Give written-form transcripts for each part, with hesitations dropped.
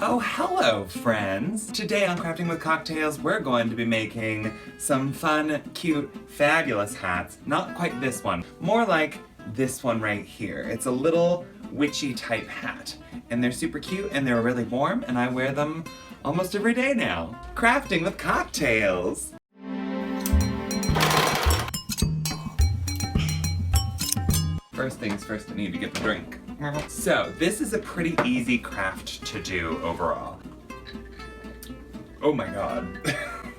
Oh, hello, friends! Today on Crafting with Cocktails, we're going to be making some fun, cute, fabulous hats. Not quite this one, more like this one right here. It's a little witchy type hat, and they're super cute and they're really warm, and I wear them almost every day now. Crafting with Cocktails! First things first, I need to get the drink. So, this is a pretty easy craft to do overall. Oh my god.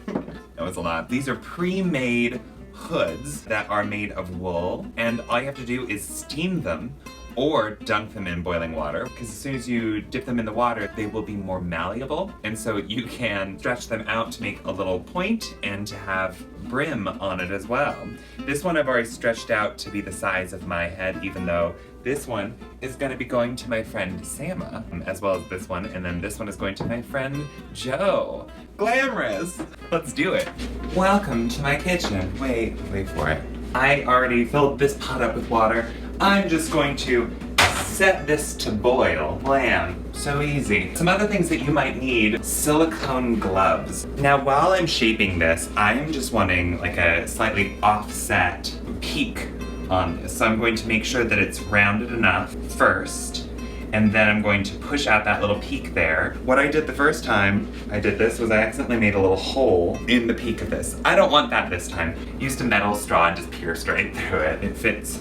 That was a lot. These are pre-made hoods that are made of wool, and all you have to do is steam them or dunk them in boiling water, because as soon as you dip them in the water, they will be more malleable, and so you can stretch them out to make a little point and to have brim on it as well. This one I've already stretched out to be the size of my head, even though this one is going to be going to my friend Sama, as well as this one, and then this one is going to my friend Joe. Glamorous! Let's do it. Welcome to my kitchen. Wait for it. I already filled this pot up with water. I'm just going to set this to boil. Blam. So easy. Some other things that you might need: silicone gloves. Now, while I'm shaping this, I'm just wanting like a slightly offset peak on this. So I'm going to make sure that it's rounded enough first, and then I'm going to push out that little peak there. What I did the first time I did this was I accidentally made a little hole in the peak of this. I don't want that this time. Used a metal straw and just pierced right through it. It fits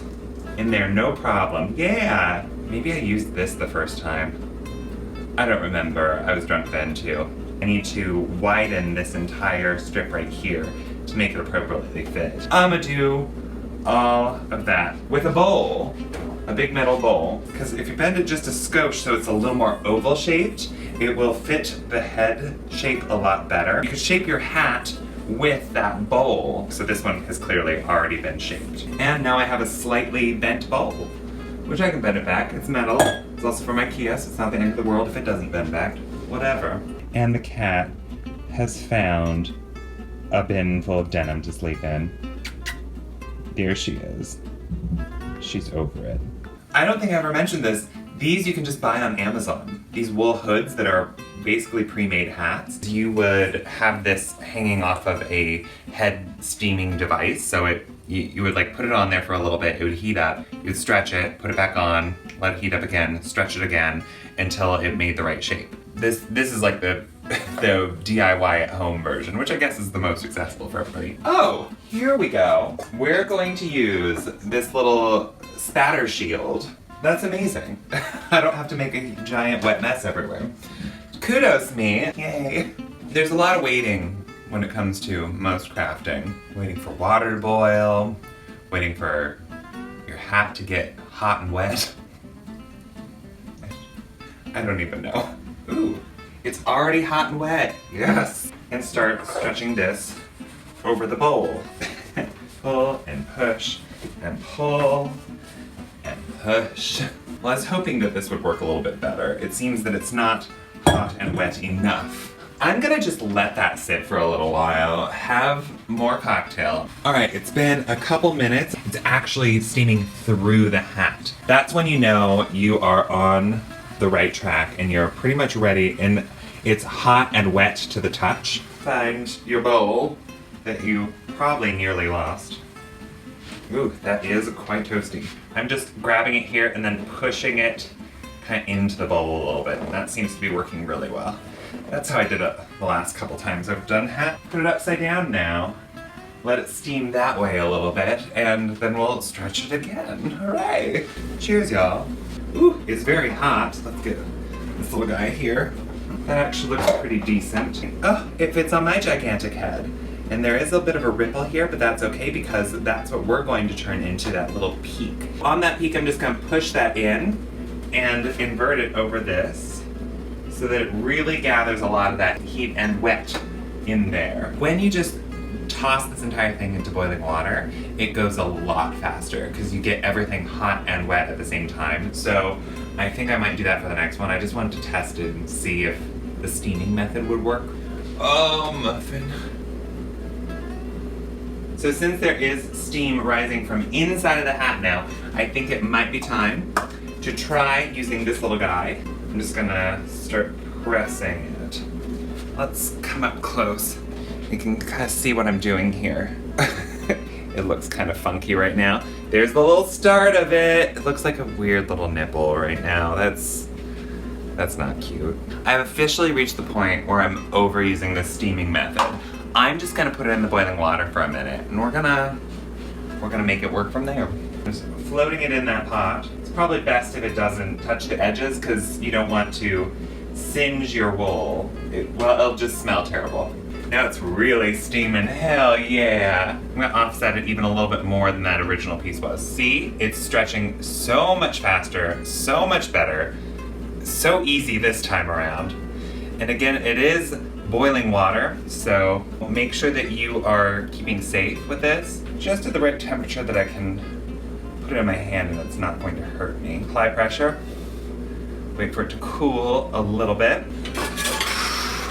in there no problem. Yeah! Maybe I used this the first time. I don't remember. I was drunk then too. I need to widen this entire strip right here to make it appropriately fit. I'ma do all of that with a bowl. A big metal bowl, because if you bend it just a skosh so it's a little more oval shaped, it will fit the head shape a lot better. You could shape your hat with that bowl. So this one has clearly already been shaped. And now I have a slightly bent bowl, which I can bend it back. It's metal. It's also from IKEA, so it's not the end of the world if it doesn't bend back. Whatever. And the cat has found a bin full of denim to sleep in. There she is. She's over it. I don't think I ever mentioned this. These you can just buy on Amazon. These wool hoods that are basically pre-made hats. You would have this hanging off of a head steaming device. So you would like put it on there for a little bit, it would heat up, you would stretch it, put it back on, let it heat up again, stretch it again, until it made the right shape. This is like the DIY at home version, which I guess is the most accessible for everybody. Oh, here we go. We're going to use this little spatter shield. That's amazing. I don't have to make a giant wet mess everywhere. Kudos me. Yay. There's a lot of waiting when it comes to most crafting. Waiting for water to boil, waiting for your hat to get hot and wet. I don't even know. Ooh, it's already hot and wet. Yes. And start stretching this over the bowl. Pull and push and pull and push. Well, I was hoping that this would work a little bit better. It seems that it's not hot and wet enough. I'm gonna just let that sit for a little while, have more cocktail. All right, it's been a couple minutes. It's actually steaming through the hat. That's when you know you are on the right track and you're pretty much ready, and it's hot and wet to the touch. Find your bowl that you probably nearly lost. Ooh, that is quite toasty. I'm just grabbing it here and then pushing it kind of into the bowl a little bit. That seems to be working really well. That's how I did it the last couple times I've done hat. Put it upside down now. Let it steam that way a little bit, and then we'll stretch it again. Hooray! Cheers, y'all. Ooh, it's very hot. Let's get this little guy here. That actually looks pretty decent. Oh, it fits on my gigantic head. And there is a bit of a ripple here, but that's okay because that's what we're going to turn into that little peak. On that peak, I'm just gonna push that in and invert it over this so that it really gathers a lot of that heat and wet in there. When you just toss this entire thing into boiling water, it goes a lot faster because you get everything hot and wet at the same time. So I think I might do that for the next one. I just wanted to test it and see if the steaming method would work. Oh, muffin. So since there is steam rising from inside of the hat now, I think it might be time to try using this little guy. I'm just gonna start pressing it. Let's come up close. You can kind of see what I'm doing here. It looks kind of funky right now. There's the little start of it. It looks like a weird little nipple right now. That's not cute. I've officially reached the point where I'm overusing the steaming method. I'm just gonna put it in the boiling water for a minute, and we're gonna make it work from there. Just floating it in that pot. It's probably best if it doesn't touch the edges, because you don't want to singe your wool. It'll just smell terrible. Now it's really steaming, hell yeah. I'm gonna offset it even a little bit more than that original piece was. See, it's stretching so much faster, so much better, so easy this time around. And again, it is boiling water, so make sure that you are keeping safe with this, just at the right temperature that I can put it in my hand and it's not going to hurt me. Apply pressure, wait for it to cool a little bit.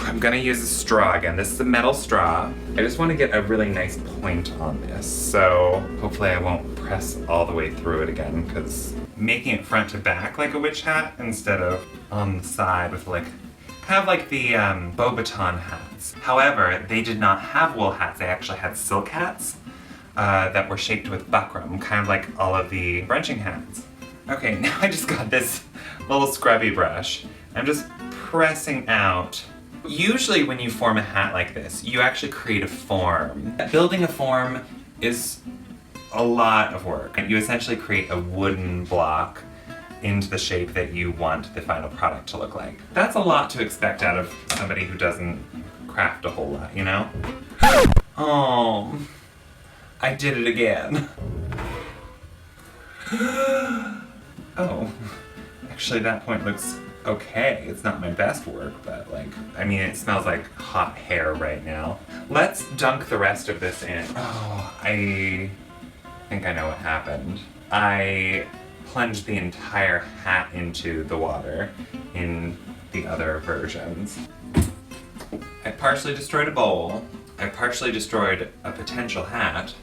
I'm gonna use a straw again. This is a metal straw. I just want to get a really nice point on this, so hopefully I won't press all the way through it again, because making it front to back like a witch hat instead of on the side with kind of like the Beaubaton hats. However, they did not have wool hats. They actually had silk hats that were shaped with buckram, kind of like all of the brunching hats. Okay, now I just got this little scrubby brush. I'm just pressing out. Usually when you form a hat like this, you actually create a form. Building a form is a lot of work. You essentially create a wooden block into the shape that you want the final product to look like. That's a lot to expect out of somebody who doesn't craft a whole lot, you know? Oh, I did it again. Oh, actually that point looks okay. It's not my best work, but I mean, it smells like hot hair right now. Let's dunk the rest of this in. Oh, I think I know what happened. I plunged the entire hat into the water in the other versions. I partially destroyed a bowl. I partially destroyed a potential hat.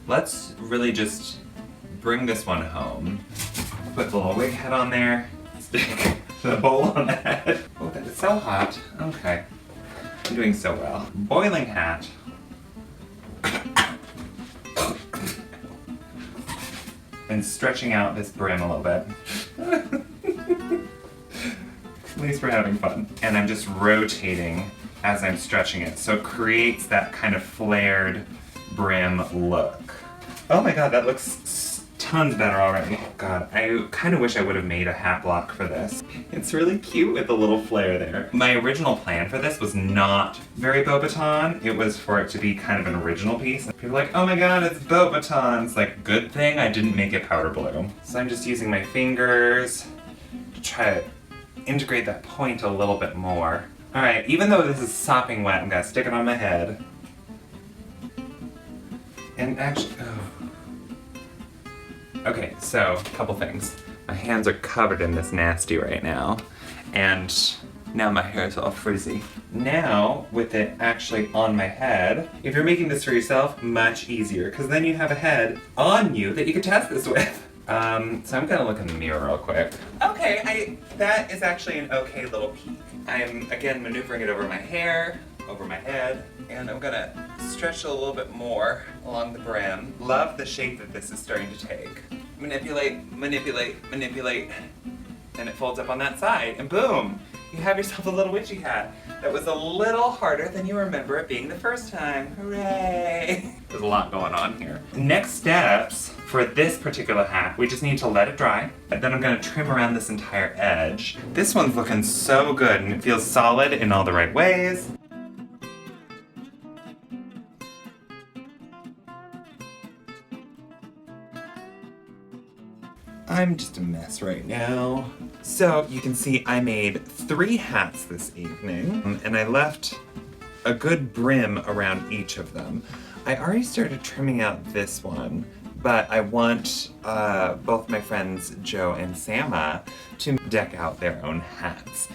Let's really just bring this one home. Put the little wig head on there. Stick the bowl on the head. Oh, that is so hot. Okay. I'm doing so well. Boiling hat. And stretching out this brim a little bit. At least we're having fun. And I'm just rotating as I'm stretching it, so it creates that kind of flared brim look. Oh my god, that looks tons better already. God, I kind of wish I would have made a hat block for this. It's really cute with the little flare there. My original plan for this was not very Beaubaton. It was for it to be kind of an original piece. People are like, oh my god, it's Beaubaton. It's like, good thing I didn't make it powder blue. So I'm just using my fingers to try to integrate that point a little bit more. Alright, even though this is sopping wet, I'm gonna stick it on my head. And actually, okay, so a couple things. My hands are covered in this nasty right now, and now my hair is all frizzy. Now, with it actually on my head, if you're making this for yourself, much easier, because then you have a head on you that you can test this with. So I'm gonna look in the mirror real quick. Okay, that is actually an okay little peek. I'm, again, maneuvering it over my hair, over my head, and I'm gonna stretch it a little bit more along the brim. Love the shape that this is starting to take. Manipulate, manipulate, manipulate, and it folds up on that side, and boom! You have yourself a little witchy hat. That was a little harder than you remember it being the first time. Hooray! There's a lot going on here. Next steps for this particular hat, we just need to let it dry. And then I'm gonna trim around this entire edge. This one's looking so good, and it feels solid in all the right ways. I'm just a mess right now. So you can see I made 3 hats this evening, and I left a good brim around each of them. I already started trimming out this one, but I want both my friends Joe and Sama to deck out their own hats.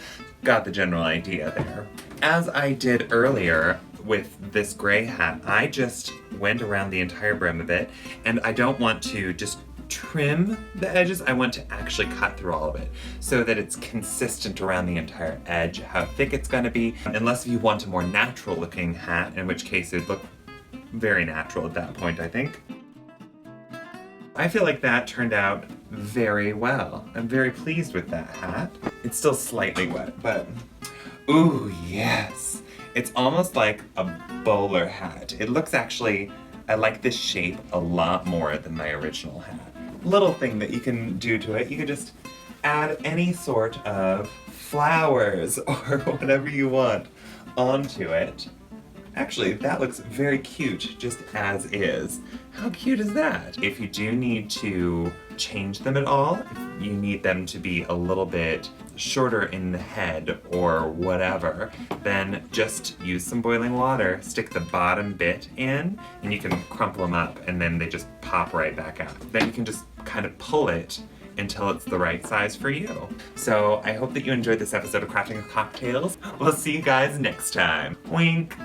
Got the general idea there. As I did earlier with this gray hat, I just went around the entire brim of it, and I don't want to just trim the edges, I want to actually cut through all of it so that it's consistent around the entire edge, how thick it's gonna be. Unless you want a more natural looking hat, in which case it'd look very natural at that point, I think. I feel like that turned out very well. I'm very pleased with that hat. It's still slightly wet, but ooh, yes. It's almost like a bowler hat. It looks actually, I like this shape a lot more than my original hat. Little thing that you can do to it, you can just add any sort of flowers or whatever you want onto it. Actually, that looks very cute, just as is. How cute is that? If you do need to change them at all, if you need them to be a little bit shorter in the head or whatever, then just use some boiling water, stick the bottom bit in, and you can crumple them up, and then they just pop right back out. Then you can just kind of pull it until it's the right size for you. So I hope that you enjoyed this episode of Crafting with Cocktails. We'll see you guys next time. Wink!